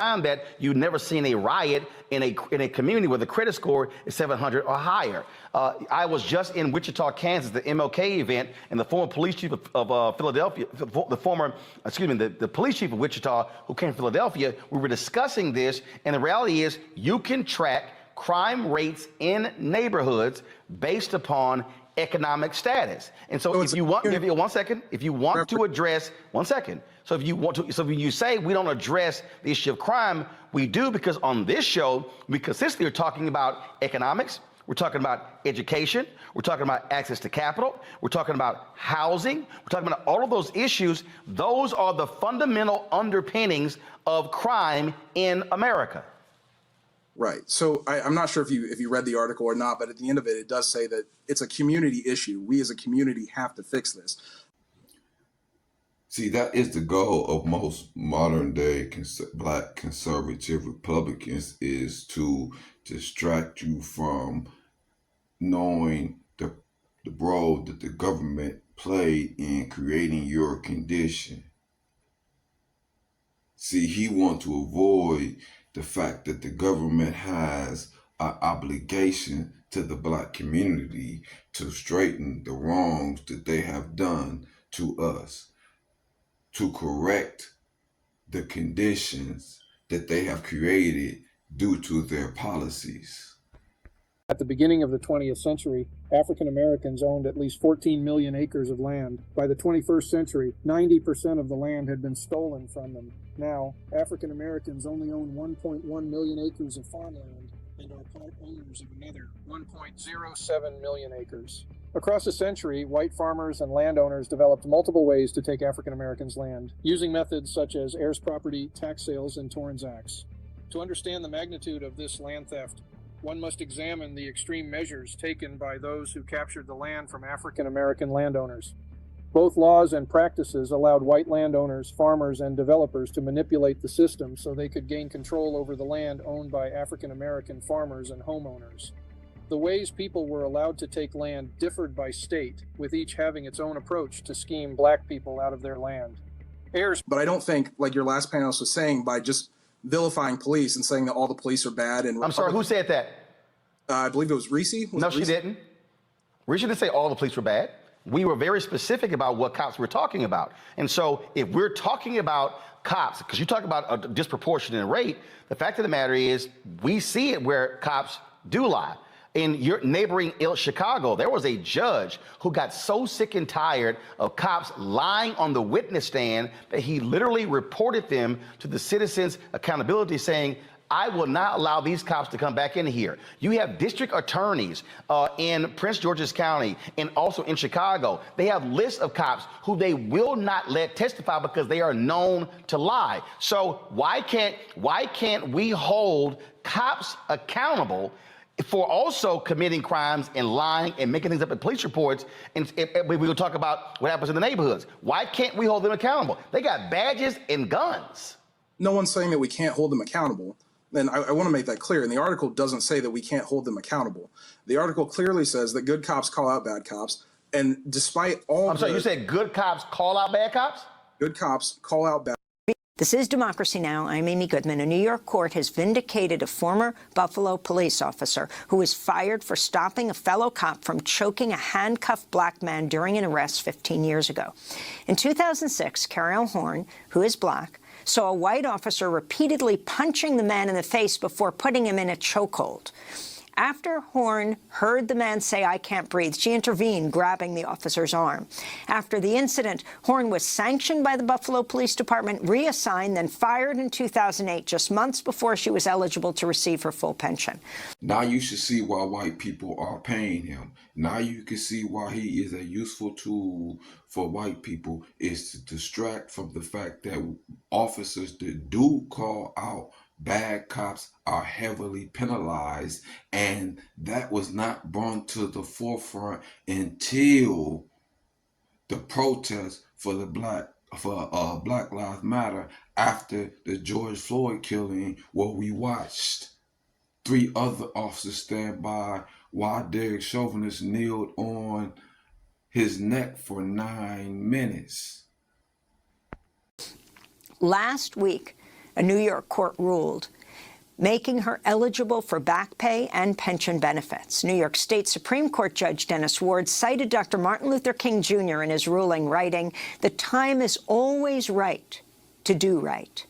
time that you've never seen a riot in a community where the credit score is 700 or higher. I was just in Wichita, Kansas, the MLK event, and the former police chief of Philadelphia, the police chief of Wichita, who came from Philadelphia, we were discussing this, and the reality is you can track crime rates in neighborhoods based upon economic status. And so if you want to address, so when you say we don't address the issue of crime, we do, because on this show, we consistently are talking about economics, we're talking about education, we're talking about access to capital, we're talking about housing, we're talking about all of those issues. Those are the fundamental underpinnings of crime in America. Right. So I'm not sure if you read the article or not, but at the end of it, it does say that it's a community issue. We as a community have to fix this. See, that is the goal of most modern day black conservative Republicans, is to distract you from knowing the role that the government played in creating your condition. See, he wants to avoid the fact that the government has an obligation to the black community to straighten the wrongs that they have done to us, to correct the conditions that they have created due to their policies. At the beginning of the 20th century, African Americans owned at least 14 million acres of land. By the 21st century, 90% of the land had been stolen from them. Now, African Americans only own 1.1 million acres of farmland and are part owners of another 1.07 million acres. Across a century, white farmers and landowners developed multiple ways to take African Americans' land, using methods such as heirs property, tax sales, and Torrens Acts. To understand the magnitude of this land theft, one must examine the extreme measures taken by those who captured the land from African American landowners. Both laws and practices allowed white landowners, farmers, and developers to manipulate the system so they could gain control over the land owned by African American farmers and homeowners. The ways people were allowed to take land differed by state, with each having its own approach to scheme black people out of their land. But I don't think, like your last panelist was saying, by just vilifying police and saying that all the police are bad. And I'm sorry, who said that? I believe it was Reese. No, she didn't. Reese didn't say all the police were bad. We were very specific about what cops we're talking about. And so if we're talking about cops, because you talk about a disproportionate rate, the fact of the matter is we see it where cops do lie. In your neighboring Chicago, there was a judge who got so sick and tired of cops lying on the witness stand that he literally reported them to the Citizens Accountability, saying, I will not allow these cops to come back in here. You have district attorneys in Prince George's County and also in Chicago. They have lists of cops who they will not let testify because they are known to lie. So why can't we hold cops accountable for also committing crimes and lying and making things up in police reports? And we will talk about what happens in the neighborhoods. Why can't we hold them accountable? They got badges and guns. No one's saying that we can't hold them accountable. And I want to make that clear. And the article doesn't say that we can't hold them accountable. The article clearly says that good cops call out bad cops. And despite all I'm sorry, you said good cops call out bad cops? Good cops call out bad. This is Democracy Now! I'm Amy Goodman. A New York court has vindicated a former Buffalo police officer who was fired for stopping a fellow cop from choking a handcuffed black man during an arrest 15 years ago. In 2006, Carol Horn, who is black, saw a white officer repeatedly punching the man in the face before putting him in a chokehold. After Horn heard the man say, "I can't breathe," she intervened, grabbing the officer's arm. After the incident, Horn was sanctioned by the Buffalo Police Department, reassigned, then fired in 2008, just months before she was eligible to receive her full pension. Now you should see why white people are paying him. Now you can see why he is a useful tool for white people, is to distract from the fact that officers that do call out bad cops are heavily penalized, and that was not brought to the forefront until the protest for the Black Lives Matter after the George Floyd killing, where we watched 3 other officers stand by while Derek Chauvinist kneeled on his neck for 9 minutes. Last week, A New York court ruled, making her eligible for back pay and pension benefits. New York State Supreme Court Judge Dennis Ward cited Dr. Martin Luther King Jr. in his ruling, writing, "The time is always right to do right."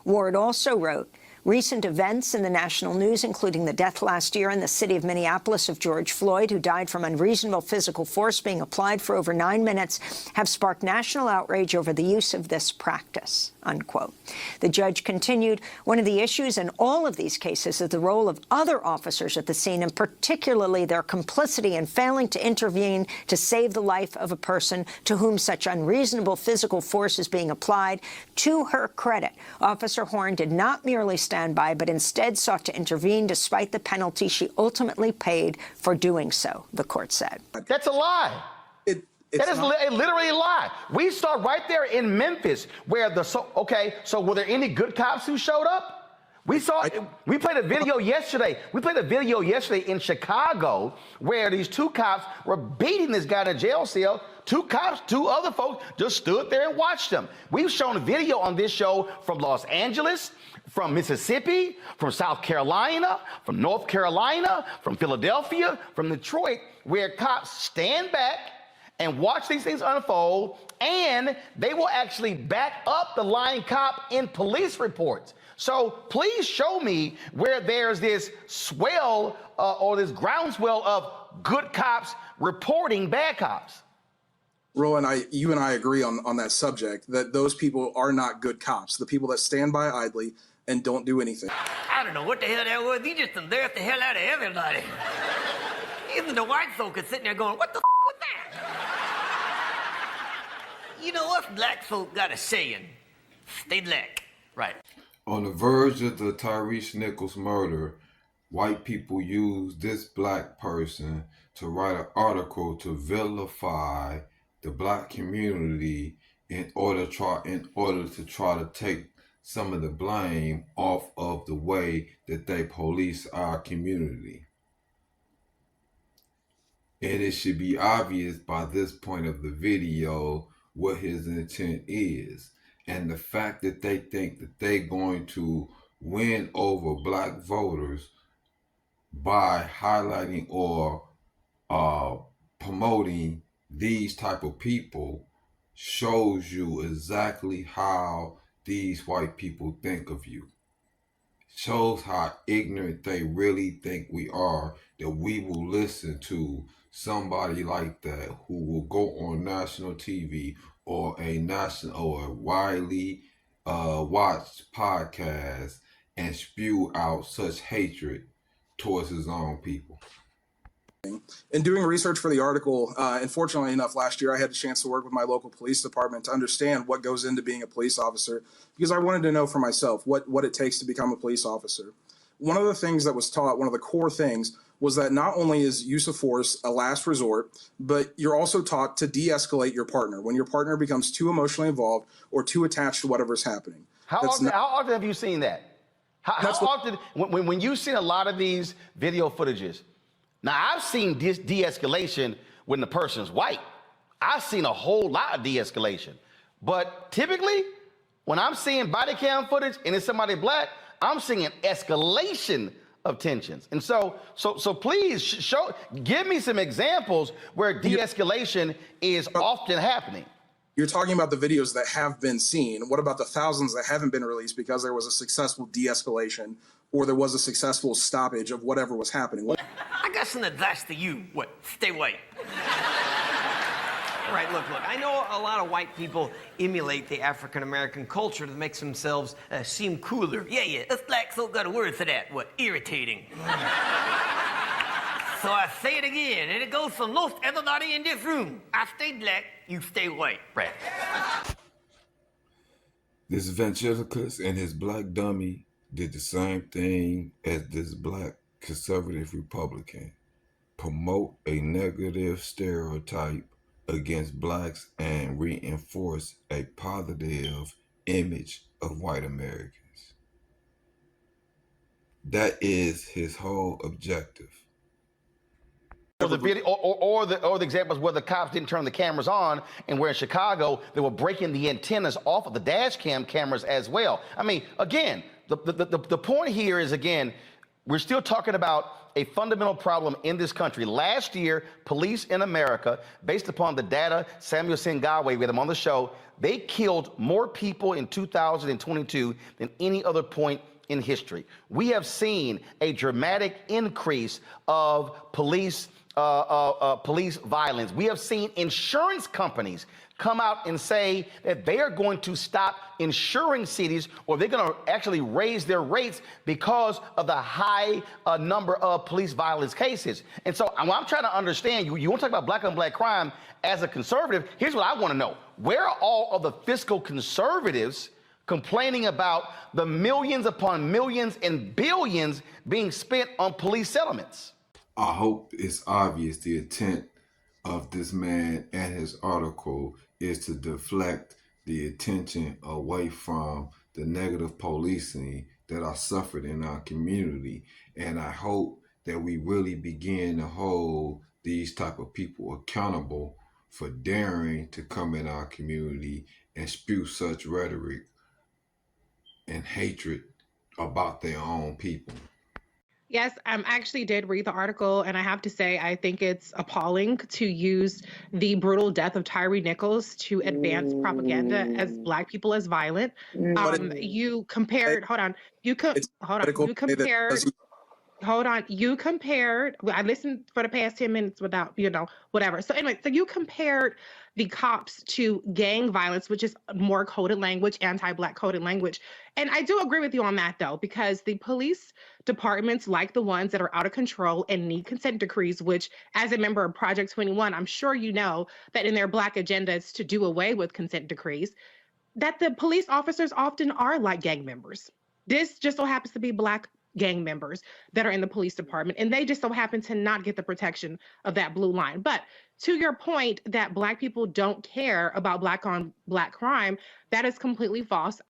Ward also wrote, recent events in the national news, including the death last year in the city of Minneapolis of George Floyd, who died from unreasonable physical force being applied for over 9 minutes, have sparked national outrage over the use of this practice, unquote. The judge continued, one of the issues in all of these cases is the role of other officers at the scene, and particularly their complicity in failing to intervene to save the life of a person to whom such unreasonable physical force is being applied. To her credit, Officer Horn did not merely stand by, but instead sought to intervene despite the penalty she ultimately paid for doing so, the court said. That's a lie. That is literally a lie. We start right there in Memphis, where so were there any good cops who showed up? We played a video yesterday. We played a video yesterday in Chicago where these two cops were beating this guy in a jail cell. Two cops, two other folks just stood there and watched them. We've shown a video on this show from Los Angeles, from Mississippi, from South Carolina, from North Carolina, from Philadelphia, from Detroit, where cops stand back and watch these things unfold, and they will actually back up the lying cop in police reports. So please show me where there's this swell or this groundswell of good cops reporting bad cops. Roland, you and I agree on that subject, that those people are not good cops. The people that stand by idly and don't do anything. I don't know what the hell that was. He just embarrassed the hell out of everybody. Even the white folk are sitting there going, what the was that? You know, us black folk got a saying, stay black. Right. On the verge of the Tyrese Nichols murder, white people used this black person to write an article to vilify the black community in order to try to take some of the blame off of the way that they police our community. And it should be obvious by this point of the video what his intent is. And the fact that they think that they're going to win over black voters by highlighting or promoting these type of people shows you exactly how these white people think of you. Shows how ignorant they really think we are, that we will listen to somebody like that who will go on national TV or a widely watched podcast and spew out such hatred towards his own people. In doing research for the article, unfortunately enough, last year I had a chance to work with my local police department to understand what goes into being a police officer, because I wanted to know for myself what it takes to become a police officer. One of the things that was taught, one of the core things, was that not only is use of force a last resort, but you're also taught to de-escalate your partner when your partner becomes too emotionally involved or too attached to whatever's happening. How often have you seen that? How often, when you've seen a lot of these video footages, now I've seen this de-escalation when the person's white. I've seen a whole lot of de-escalation. But typically, when I'm seeing body cam footage and it's somebody black, I'm seeing an escalation of tensions. And so please give me some examples where de-escalation is often happening. You're talking about the videos that have been seen. What about the thousands that haven't been released because there was a successful de-escalation or there was a successful stoppage of whatever was happening? I got some advice to you. What? Stay white. Right, look, I know a lot of white people emulate the African-American culture that makes themselves seem cooler. Yeah, us black folk got a word for that. What? Irritating. So I say it again, and it goes for most everybody in this room. I stay black, you stay white. Right. This ventriloquist and his black dummy did the same thing as this black conservative Republican. Promote a negative stereotype against blacks and reinforce a positive image of white Americans. That is his whole objective. Or the video, or the examples where the cops didn't turn the cameras on, and where in Chicago they were breaking the antennas off of the dash cam cameras as well. I mean, again, the point here is, again, we're still talking about a fundamental problem in this country. Last year, police in America, based upon the data, Samuel Singawe, we had him on the show, they killed more people in 2022 than any other point in history. We have seen a dramatic increase of police violence. We have seen insurance companies come out and say that they are going to stop insuring cities, or they're going to actually raise their rates because of the high number of police violence cases. And so I'm trying to understand, you want to talk about black on black crime as a conservative. Here's what I want to know. Where are all of the fiscal conservatives complaining about the millions upon millions and billions being spent on police settlements? I hope it's obvious the intent of this man and his article is to deflect the attention away from the negative policing that are suffered in our community. And I hope that we really begin to hold these type of people accountable for daring to come in our community and spew such rhetoric and hatred about their own people. Yes, I actually did read the article, and I have to say, I think it's appalling to use the brutal death of Tyree Nichols to advance propaganda as Black people as violent. You compared, you compared, I listened for the past 10 minutes without, whatever. So anyway, so you compared the cops to gang violence, which is more coded language, anti-Black coded language. And I do agree with you on that, though, because the police departments, like the ones that are out of control and need consent decrees, which as a member of Project 21, I'm sure you know that in their Black agenda is to do away with consent decrees, that the police officers often are like gang members. This just so happens to be Black gang members that are in the police department, and they just so happen to not get the protection of that blue line. But to your point that Black people don't care about Black on Black crime, that is completely false.